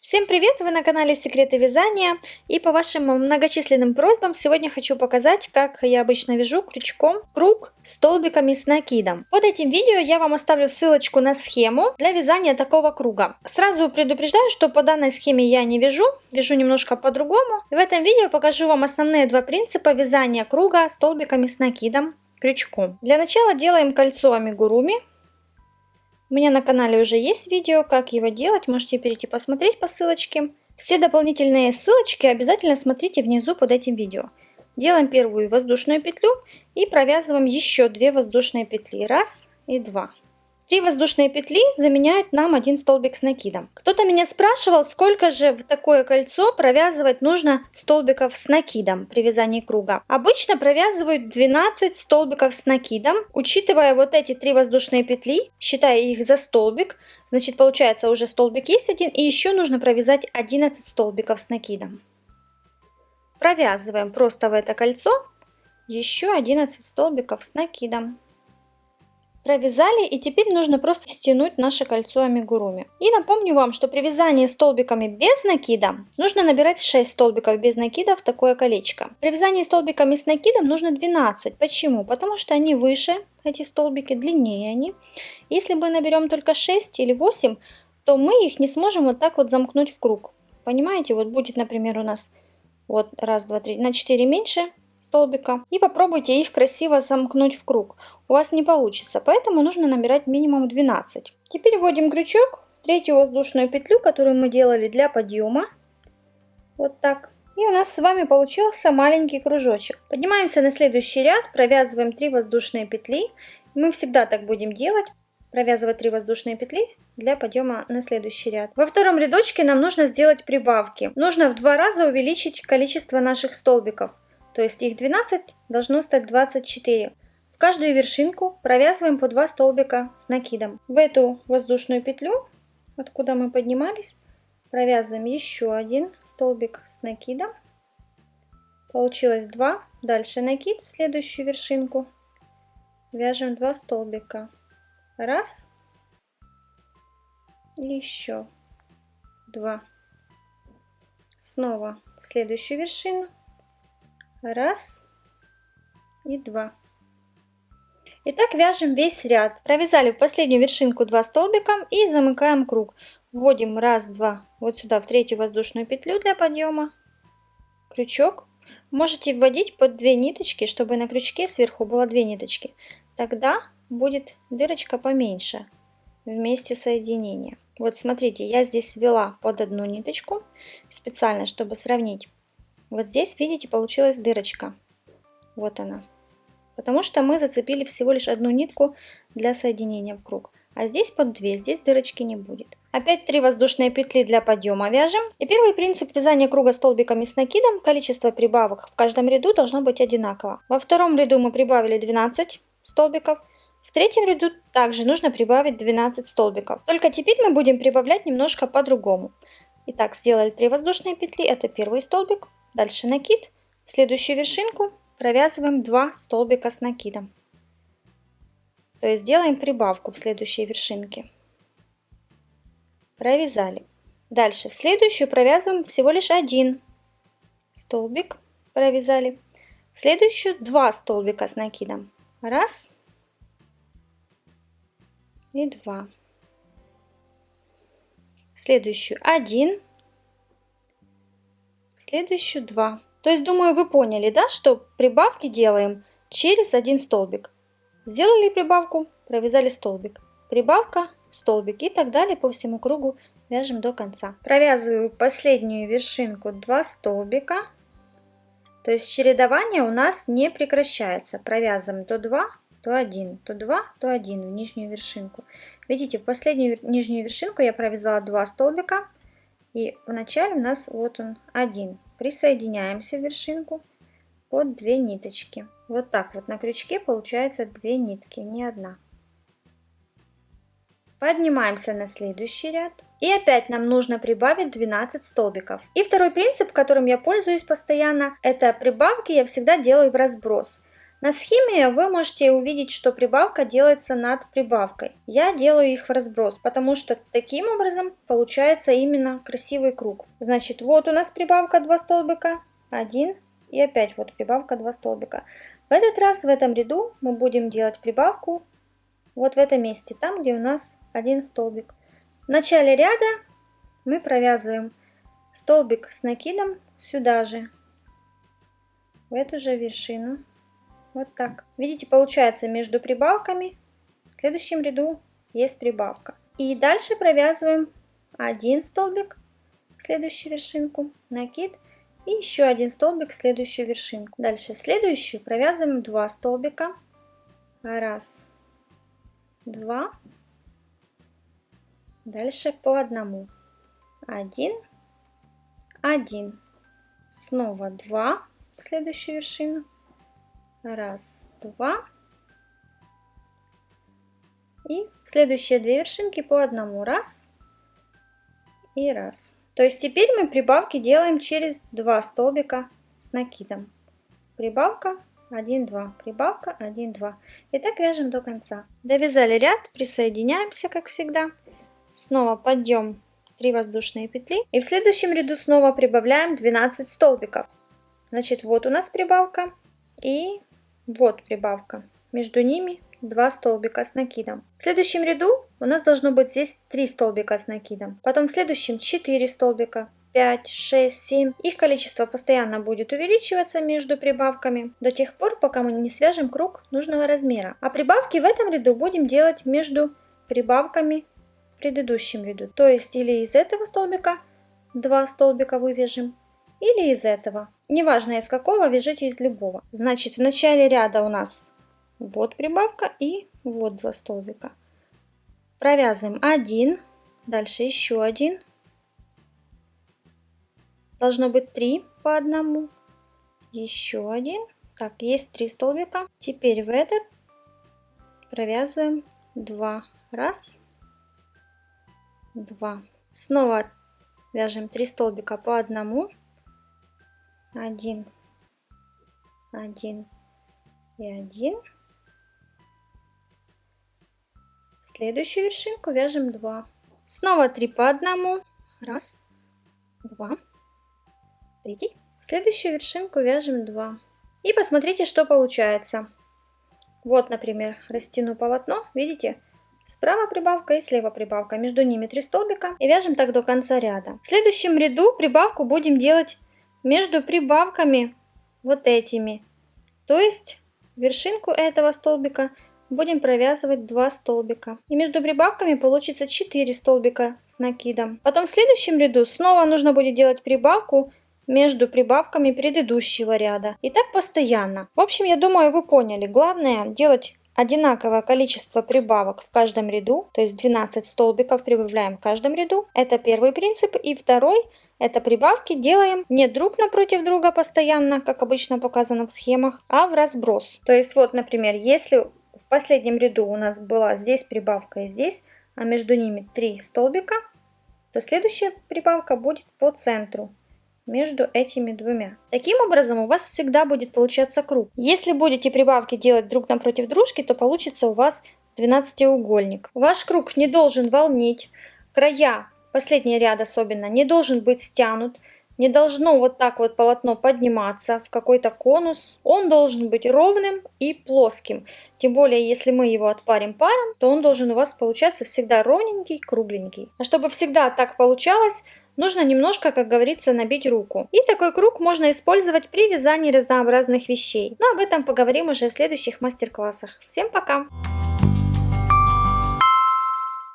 Всем привет! Вы на канале Секреты Вязания, и по вашим многочисленным просьбам сегодня хочу показать, как я обычно вяжу крючком круг столбиками с накидом. Под этим видео я вам оставлю ссылочку на схему для вязания такого круга. Сразу предупреждаю, что по данной схеме я не вяжу немножко по-другому. В этом видео покажу вам основные два принципа вязания круга столбиками с накидом крючком. Для начала делаем кольцо амигуруми. У меня на канале уже есть видео, как его делать, можете перейти посмотреть по ссылочке. Все дополнительные ссылочки обязательно смотрите внизу под этим видео. Делаем первую воздушную петлю и провязываем еще 2 воздушные петли. 1 и 2. 3 воздушные петли заменяют нам 1 столбик с накидом. Кто-то меня спрашивал, сколько же в такое кольцо провязывать нужно столбиков с накидом при вязании круга. Обычно провязывают 12 столбиков с накидом, учитывая вот эти 3 воздушные петли, считая их за столбик, значит получается уже столбик есть один, и еще нужно провязать 11 столбиков с накидом. Провязываем просто в это кольцо еще 11 столбиков с накидом. Провязали, и теперь нужно просто стянуть наше кольцо амигуруми. И напомню вам, что при вязании столбиками без накида нужно набирать 6 столбиков без накида в такое колечко. При вязании столбиками с накидом нужно 12. Почему? Потому что они выше, эти столбики, длиннее они. Если мы наберем только 6 или 8, то мы их не сможем вот так вот замкнуть в круг. Понимаете? Вот будет, например, у нас вот 1, 2, 3, на 4 меньше столбика, и попробуйте их красиво замкнуть в круг. У вас не получится, поэтому нужно набирать минимум 12. Теперь вводим крючок в 3-ю воздушную петлю, которую мы делали для подъема. Вот так. И у нас с вами получился маленький кружочек. Поднимаемся на следующий ряд, провязываем 3 воздушные петли. Мы всегда так будем делать. Провязывать 3 воздушные петли для подъема на следующий ряд. Во втором рядочке нам нужно сделать прибавки. Нужно в 2 раза увеличить количество наших столбиков. То есть их 12 должно стать 24. В каждую вершинку провязываем по 2 столбика с накидом. В эту воздушную петлю, откуда мы поднимались, провязываем еще 1 столбик с накидом. Получилось 2. Дальше накид в следующую вершинку. Вяжем 2 столбика. 1. И еще 2. Снова в следующую вершину. 1 и 2. Итак, вяжем весь ряд. Провязали в последнюю вершинку 2 столбика и замыкаем круг. Вводим 1, 2 вот сюда в 3-ю воздушную петлю для подъема. Крючок. Можете вводить под 2 ниточки, чтобы на крючке сверху было 2 ниточки. Тогда будет дырочка поменьше в месте соединения. Вот смотрите, я здесь свела под 1 ниточку специально, чтобы сравнить. Вот здесь, видите, получилась дырочка. Вот она. Потому что мы зацепили всего лишь 1 нитку для соединения в круг. А здесь под 2, здесь дырочки не будет. Опять 3 воздушные петли для подъема вяжем. И первый принцип вязания круга столбиками с накидом. Количество прибавок в каждом ряду должно быть одинаково. Во втором ряду мы прибавили 12 столбиков. В 3-м ряду также нужно прибавить 12 столбиков. Только теперь мы будем прибавлять немножко по-другому. Итак, сделали 3 воздушные петли. Это первый столбик. Дальше накид. В следующую вершинку провязываем 2 столбика с накидом. То есть делаем прибавку в следующей вершинке. Провязали. Дальше в следующую провязываем всего лишь 1 столбик. Провязали. В следующую 2 столбика с накидом. 1 и 2. В следующую 1. Следующую 2. То есть, думаю, вы поняли, да, что прибавки делаем через 1 столбик. Сделали прибавку, провязали столбик. Прибавка, столбик и так далее по всему кругу вяжем до конца. Провязываю в последнюю вершинку 2 столбика. То есть чередование у нас не прекращается. Провязываем то 2, то 1, то 2, то 1 в нижнюю вершинку. Видите, в последнюю нижнюю вершинку я провязала 2 столбика. И в начале у нас вот он 1. Присоединяемся в вершинку под 2 ниточки. Вот так вот на крючке получается 2 нитки, не 1. Поднимаемся на следующий ряд. И опять нам нужно прибавить 12 столбиков. И второй принцип, которым я пользуюсь постоянно, это прибавки я всегда делаю в разброс. На схеме вы можете увидеть, что прибавка делается над прибавкой. Я делаю их в разброс, потому что таким образом получается именно красивый круг. Значит, вот у нас прибавка 2 столбика, 1 и опять вот прибавка 2 столбика. В этот раз в этом ряду мы будем делать прибавку вот в этом месте, там где у нас 1 столбик. В начале ряда мы провязываем столбик с накидом сюда же, в эту же вершину. Вот так. Видите, получается между прибавками в следующем ряду есть прибавка. И дальше провязываем 1 столбик в следующую вершинку, накид, и еще 1 столбик в следующую вершинку. Дальше в следующую провязываем 2 столбика. 1, 2. Дальше по одному. 1, 1. Снова 2 в следующую вершину. 1, 2. И в следующие 2 вершинки по одному. 1 и 1. То есть теперь мы прибавки делаем через 2 столбика с накидом. Прибавка 1, 2, прибавка 1, 2. И так вяжем до конца. Довязали ряд, присоединяемся, как всегда. Снова подъем 3 воздушные петли. И в следующем ряду снова прибавляем 12 столбиков. Значит, вот у нас прибавка и вот прибавка. Между ними 2 столбика с накидом. В следующем ряду у нас должно быть здесь 3 столбика с накидом. Потом в следующем 4 столбика, 5, 6, 7. Их количество постоянно будет увеличиваться между прибавками до тех пор, пока мы не свяжем круг нужного размера. А прибавки в этом ряду будем делать между прибавками в предыдущем ряду. То есть или из этого столбика 2 столбика вывяжем, или из этого. Неважно из какого, вяжите из любого. Значит, в начале ряда у нас вот прибавка и вот 2 столбика. Провязываем 1, дальше еще 1. Должно быть 3 по одному. Еще 1. Так, есть 3 столбика. Теперь в этот провязываем 2. 1, 2. Снова вяжем 3 столбика по одному. 1, 1 и 1. В следующую вершинку вяжем 2. Снова 3 по одному. 1, 2, 3. В следующую вершинку вяжем 2. И посмотрите, что получается. Вот, например, растяну полотно. Видите? Справа прибавка и слева прибавка. Между ними 3 столбика. И вяжем так до конца ряда. В следующем ряду прибавку будем делать между прибавками вот этими. То есть вершинку этого столбика будем провязывать 2 столбика. И между прибавками получится 4 столбика с накидом. Потом в следующем ряду снова нужно будет делать прибавку между прибавками предыдущего ряда. И так постоянно. В общем, я думаю, вы поняли. Главное делать одинаковое количество прибавок в каждом ряду, то есть 12 столбиков прибавляем в каждом ряду. Это первый принцип. И второй, это прибавки делаем не друг напротив друга постоянно, как обычно показано в схемах, а в разброс. То есть вот, например, если в последнем ряду у нас была здесь прибавка и здесь, а между ними 3 столбика, то следующая прибавка будет по центру между этими двумя. Таким образом у вас всегда будет получаться круг. Если будете прибавки делать друг напротив дружки, то получится у вас 12-угольник. Ваш круг не должен волнить, края, последний ряд особенно, не должен быть стянут, не должно вот так вот полотно подниматься в какой-то конус. Он должен быть ровным и плоским. Тем более, если мы его отпарим паром, то он должен у вас получаться всегда ровненький, кругленький. А чтобы всегда так получалось, нужно немножко, как говорится, набить руку. И такой круг можно использовать при вязании разнообразных вещей. Но об этом поговорим уже в следующих мастер-классах. Всем пока!